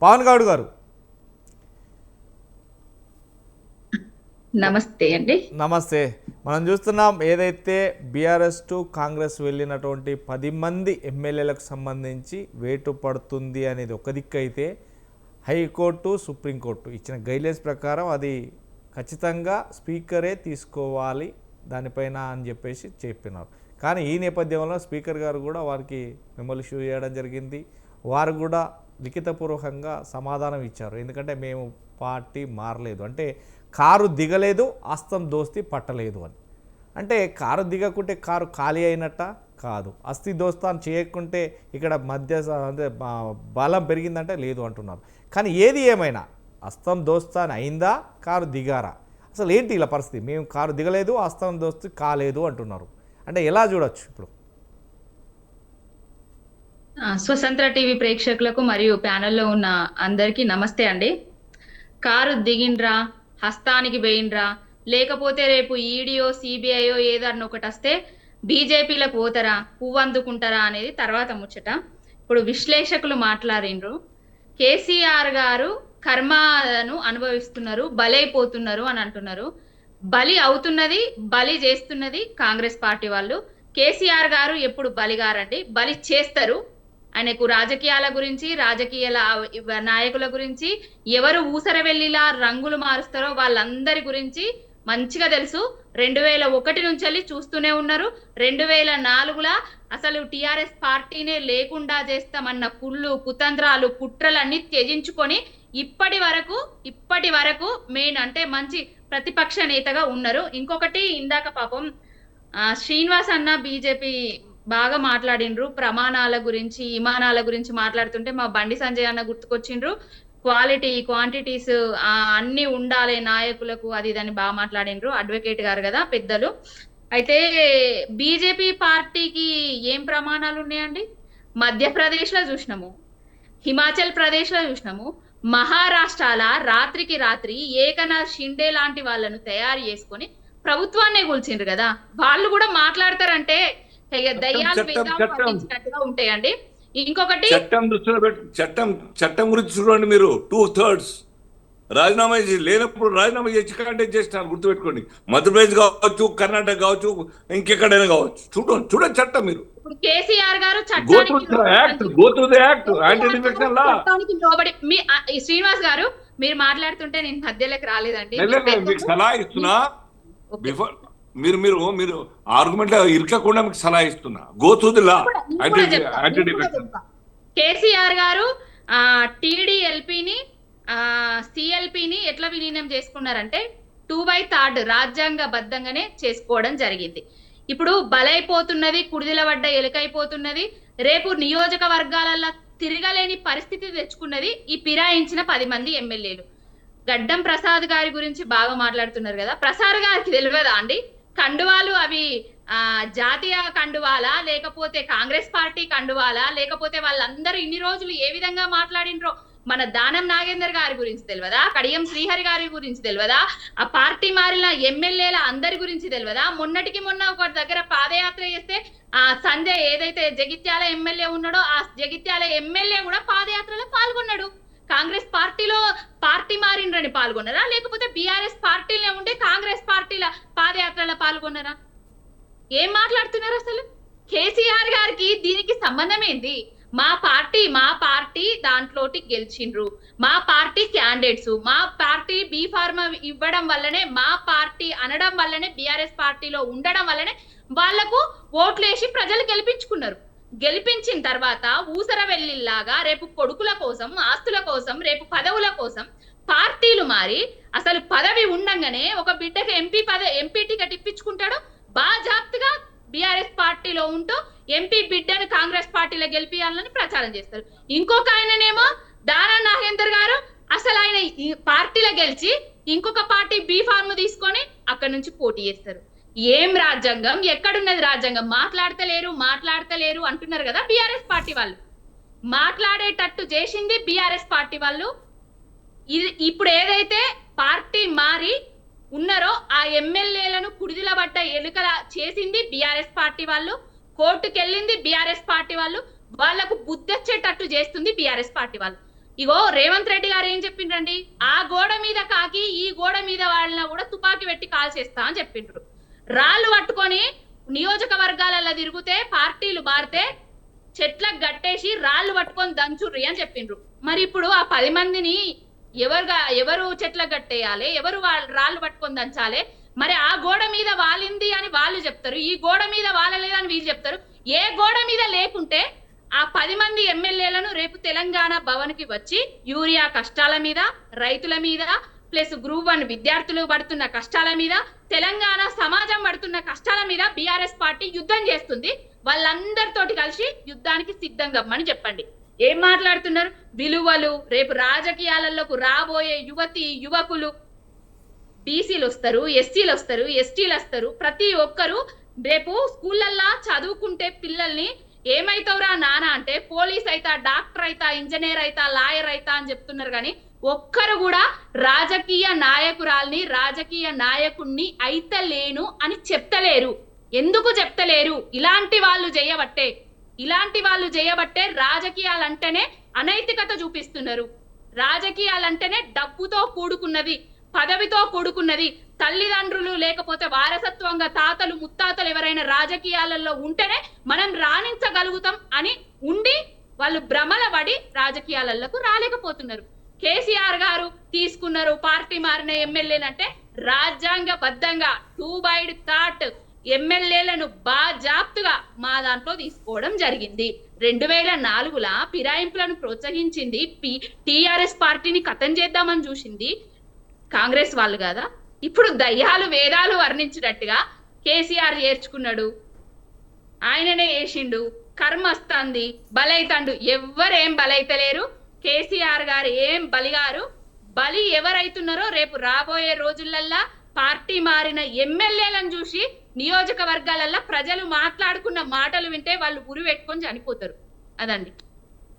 పవన్ గౌడ్ గారు నమస్తే అండి. నమస్తే. మనం చూస్తున్నాం ఏదైతే బీఆర్ఎస్ టు కాంగ్రెస్ వెళ్ళినటువంటి 10 మంది ఎమ్మెల్యేలకు సంబంధించి వేటు పడుతుంది అనేది ఒక దిక్కు అయితే, హైకోర్టు సుప్రీంకోర్టు ఇచ్చిన గైడ్లైన్స్ ప్రకారం అది ఖచ్చితంగా స్పీకరే తీసుకోవాలి దానిపైన అని చెప్పేసి చెప్పినారు. కానీ ఈ నేపథ్యంలో స్పీకర్ గారు కూడా వారికి మెమోలు ఇష్యూ చేయడం జరిగింది. వారు కూడా లిఖితపూర్వకంగా సమాధానం ఇచ్చారు. ఎందుకంటే మేము పార్టీ మారలేదు, అంటే కారు దిగలేదు, అస్తం దోస్తి పట్టలేదు అని. అంటే కారు దిగకుంటే కారు ఖాళీ అయినట్ట కాదు, అస్థి దోస్తాన్ చేయకుంటే ఇక్కడ మధ్య అంటే బలం పెరిగిందంటే లేదు అంటున్నారు. కానీ ఏది ఏమైనా అస్తం దోస్తాన్ అయిందా, కారు దిగారా, అసలు ఏంటి ఇలా పరిస్థితి? మేము కారు దిగలేదు, అస్తం దోస్తి కాలేదు అంటున్నారు. అంటే ఎలా చూడొచ్చు ఇప్పుడు? స్వతంత్ర టీవీ ప్రేక్షకులకు మరియు ప్యానెల్లో ఉన్న అందరికీ నమస్తే అండి. కారు దిగిండ్రా, హస్తానికి వేయిండ్రా, లేకపోతే రేపు ఈడీఓ సిబిఐయో ఏదన్నా ఒకటి వస్తే బీజేపీలకు పోతారా, పువ్వు అందుకుంటారా అనేది తర్వాత ముచ్చట. ఇప్పుడు విశ్లేషకులు మాట్లాడిండ్రు, కేసీఆర్ గారు కర్మను అనుభవిస్తున్నారు, బలైపోతున్నారు అని అంటున్నారు. బలి అవుతున్నది, బలి చేస్తున్నది కాంగ్రెస్ పార్టీ వాళ్ళు. కేసీఆర్ గారు ఎప్పుడు బలిగారండి, బలి చేస్తారు. ఆయనకు రాజకీయాల గురించి, రాజకీయ నాయకుల గురించి, ఎవరు ఊసరవెల్లిలా రంగులు మారుస్తారో వాళ్ళందరి గురించి మంచిగా తెలుసు. 2001 నుంచి చూస్తూనే ఉన్నారు. 2004లా అసలు టిఆర్ఎస్ పార్టీనే లేకుండా చేస్తామన్న కుళ్ళు, కుతంత్రాలు, కుట్రలన్నీ త్యజించుకొని ఇప్పటి వరకు మెయిన్ అంటే మంచి ప్రతిపక్ష నేతగా ఉన్నారు. ఇంకొకటి, ఇందాక పాపం శ్రీనివాస్ అన్న బీజేపీ బాగా మాట్లాడిండ్రు, ప్రమాణాల గురించి, విమానాల గురించి మాట్లాడుతుంటే మా బండి సంజయ్ అన్న గుర్తుకొచ్చిండ్రు. క్వాలిటీ క్వాంటిటీస్ అన్ని ఉండాలి నాయకులకు, అది ఇదని బాగా మాట్లాడిండ్రు. అడ్వకేట్ గారు కదా పెద్దలు. అయితే బీజేపీ పార్టీకి ఏం ప్రమాణాలు ఉన్నాయండి? మధ్యప్రదేశ్ లో చూసినాము, హిమాచల్ ప్రదేశ్ లో చూసినాము, మహారాష్ట్రాల రాత్రికి రాత్రి ఏకనాథ్ షిండే లాంటి వాళ్ళను తయారు చేసుకొని ప్రభుత్వాన్నే కూల్చిండ్రు కదా. వాళ్ళు కూడా మాట్లాడతారంటే దయ్యాలు వేదాలు ఉంటాయండి. ఇంకొకటి, చట్టం గురించి చూడండి. మీరు 2/3 రాజీనామా లేనప్పుడు రాజీనామా చేసి కంటెక్ట్ చేస్తున్నారు, గుర్తుపెట్టుకోండి. మధ్యప్రదేశ్ కావచ్చు, కర్ణాటక కావచ్చు, ఇంకెక్కడైనా కావచ్చు. చూడండి చట్టం. మీరు కేసీఆర్ గారు శ్రీనివాస్ గారు మీరు మాట్లాడుతుంటే నేను మధ్యలోకి రాలేదండి. మీకు సలహా ఇస్తున్నా, బిఫోర్ మీరు మీరు మీరు ఆర్గ్యుమెంట్ ఇరకకుండా మీకు సలహా ఇస్తున్నా. Go through the law. KCR గారు టీడీఎల్పీని సిఎల్పిని ఎట్లా విలీనం చేసుకున్నారంటే 2/3 రాజ్యాంగబద్ధంగానే చేసుకోవడం జరిగింది. ఇప్పుడు బలైపోతున్నది, కుడిదిల పడ్డ ఎలుకైపోతున్నది. రేపు నియోజకవర్గాలలో తిరగలేని పరిస్థితి తెచ్చుకున్నది ఈ ఫిరాయించిన 10 మంది ఎమ్మెల్యేలు. గడ్డం ప్రసాద్ గారి గురించి బాగా మాట్లాడుతున్నారు కదా. ప్రసాద్ గారికి తెలియదా అండి కండువాలు అవి జాతీయ కండువాలా, లేకపోతే కాంగ్రెస్ పార్టీ కండువాలా, లేకపోతే వాళ్ళందరూ ఇన్ని రోజులు ఏ విధంగా మాట్లాడినరో మన దానం నాగేందర్ గారి గురించి తెలియదా, కడియం శ్రీహరి గారి గురించి తెలియదా, ఆ పార్టీ మారిన ఎమ్మెల్యేల అందరి గురించి తెలియదా? మొన్నటికి మొన్న ఒక దగ్గర పాదయాత్ర చేస్తే ఆ సంజయ్ ఏదైతే జగిత్యాల ఎమ్మెల్యే ఉన్నాడో ఆ జగిత్యాల ఎమ్మెల్యే కూడా పాదయాత్రలో పాల్గొన్నాడు. కాంగ్రెస్ పార్టీలో పార్టీ మారిండ్రని పాల్గొన్నారా, లేకపోతే బీఆర్ఎస్ పార్టీలో ఉండే కాంగ్రెస్ పార్టీల పాదయాత్రలో పాల్గొన్నారా? ఏం మాట్లాడుతున్నారు అసలు? కేసీఆర్ గారికి దీనికి సంబంధం ఏంది? మా పార్టీ దాంట్లోటి గెలిచిండ్రు, మా పార్టీ క్యాండిడేట్స్, మా పార్టీ బీ ఫార్మా ఇవ్వడం వల్లనే, మా పార్టీ అనడం వల్లనే, బీఆర్ఎస్ పార్టీలో ఉండడం వల్లనే వాళ్లకు ఓట్లేసి ప్రజలు గెలిపించుకున్నారు. గెలిపించిన తర్వాత ఊసర వెల్లిలాగా రేపు కొడుకుల కోసం, ఆస్తుల కోసం, రేపు పదవుల కోసం పార్టీలు మారి, అసలు పదవి ఉండంగానే ఒక బిడ్డకి ఎంపీ టికెట్ ఇప్పించుకుంటాడు, బాజాప్తుగా బీఆర్ఎస్ పార్టీలో ఉంటూ ఎంపీ బిడ్డను కాంగ్రెస్ పార్టీలో గెలిపియాలని ప్రచారం చేస్తారు. ఇంకొక ఆయననేమో దానా నాగేందర్ గారు అసలు ఆయన ఈ పార్టీలో గెలిచి ఇంకొక పార్టీ బీ ఫార్మ్ తీసుకొని అక్కడ నుంచి పోటీ చేస్తారు. ఏం రాజ్యాంగం? ఎక్కడున్నది రాజ్యాంగం? మాట్లాడతలేరు అంటున్నారు కదా బీఆర్ఎస్ పార్టీ వాళ్ళు. మాట్లాడేటట్టు చేసింది బీఆర్ఎస్ పార్టీ వాళ్ళు. ఇప్పుడు ఏదైతే పార్టీ మారి ఉన్నారో ఆ ఎమ్మెల్యేలను కుడిదిల పడ్డ ఎలుకల చేసింది బీఆర్ఎస్ పార్టీ వాళ్ళు. కోర్టుకెళ్ళింది బీఆర్ఎస్ పార్టీ వాళ్ళు. వాళ్లకు బుద్ధొచ్చేటట్టు చేస్తుంది బీఆర్ఎస్ పార్టీ వాళ్ళు. ఇగో రేవంత్ రెడ్డి గారు ఏం చెప్పిండ్రండి, ఆ గోడ మీద కాకి ఈ గోడ మీద వాళ్ళ కూడా తుపాకీ పెట్టి కాల్చేస్తా అని చెప్పిండ్రు. రాళ్ళు పట్టుకొని నియోజకవర్గాలలో తిరిగితే పార్టీలు మారితే చెట్లకు గట్టేసి రాళ్ళు పట్టుకొని దంచుర్రి అని చెప్పిండ్రు. మరి ఇప్పుడు ఆ 10 మందిని ఎవరు చెట్లకు గట్టేయాలి, ఎవరు రాళ్ళు పట్టుకొని దంచాలి? మరి ఆ గోడ మీద వాలింది అని వాళ్ళు చెప్తారు, ఈ గోడ మీద వాలలేదని వీళ్ళు చెప్తారు. ఏ గోడ మీద లేకుంటే ఆ 10 మంది ఎమ్మెల్యేలను రేపు తెలంగాణ భవన్ కి వచ్చి యూరియా కష్టాల మీద, రైతుల మీద, ప్లస్ గ్రూప్ 1 విద్యార్థులు పడుతున్న కష్టాల మీద, తెలంగాణ సమాజం పడుతున్న కష్టాల మీద బీఆర్ఎస్ పార్టీ యుద్ధం చేస్తుంది. వాళ్ళందరితోటి కలిసి యుద్ధానికి సిద్ధంగా అని చెప్పండి. ఏం మాట్లాడుతున్నారు? విలువలు, రేపు రాజకీయాలలోకి రాబోయే యువతి యువకులు, బీసీలు వస్తారు, ఎస్సీలు వస్తారు, ఎస్టీలు వస్తారు, ప్రతి ఒక్కరు రేపు స్కూళ్ళల్లో చదువుకుంటే పిల్లల్ని ఏమైతావురా నాన్న అంటే పోలీస్ అయితా, డాక్టర్ అయితా, ఇంజనీర్ అయితా, లాయర్ అయితా అని చెప్తున్నారు. కానీ ఒక్కరు కూడా రాజకీయ నాయకురాల్ని, రాజకీయ నాయకుణ్ణి అయితలేను అని చెప్తలేరు. ఎందుకు చెప్తలేరు? ఇలాంటి వాళ్ళు చేయబట్టే రాజకీయాలంటేనే అనైతికత చూపిస్తున్నారు. రాజకీయాలంటేనే డబ్బుతో కూడుకున్నది, పదవితో కూడుకున్నది. తల్లిదండ్రులు లేకపోతే వారసత్వంగా తాతలు ముత్తాతలు ఎవరైనా రాజకీయాలలో ఉంటేనే మనం రాణించగలుగుతాం అని ఉండి వాళ్ళు భ్రమల పడి రాజకీయాలకు రాలేకపోతున్నారు. కేసీఆర్ గారు తీసుకున్నారు పార్టీ మారిన ఎమ్మెల్యేలంటే రాజ్యాంగబద్ధంగా 2/3 ఎమ్మెల్యేలను బాజాప్తుగా మా దాంట్లో తీసుకోవడం జరిగింది. 2004లా ఫిరాయింపులను ప్రోత్సహించింది టిఆర్ఎస్ పార్టీని కథం చేద్దామని చూసింది కాంగ్రెస్ వాళ్ళు కదా. ఇప్పుడు దయ్యాలు వేదాలు వర్ణించినట్టుగా కేసీఆర్ చేర్చుకున్నాడు, ఆయననే వేసిండు, కర్మ వస్తుంది, బలైతండు. ఎవ్వరేం బలైతలేరు. కేసీఆర్ గారు ఏం బలిగారు. బలి ఎవరైతున్నారో రేపు రాబోయే రోజులల్లా పార్టీ మారిన ఎమ్మెల్యేలను చూసి నియోజకవర్గాలల్లో ప్రజలు మాట్లాడుకున్న మాటలు వింటే వాళ్ళు ఉరి పెట్టుకొని చనిపోతారు. అదండి.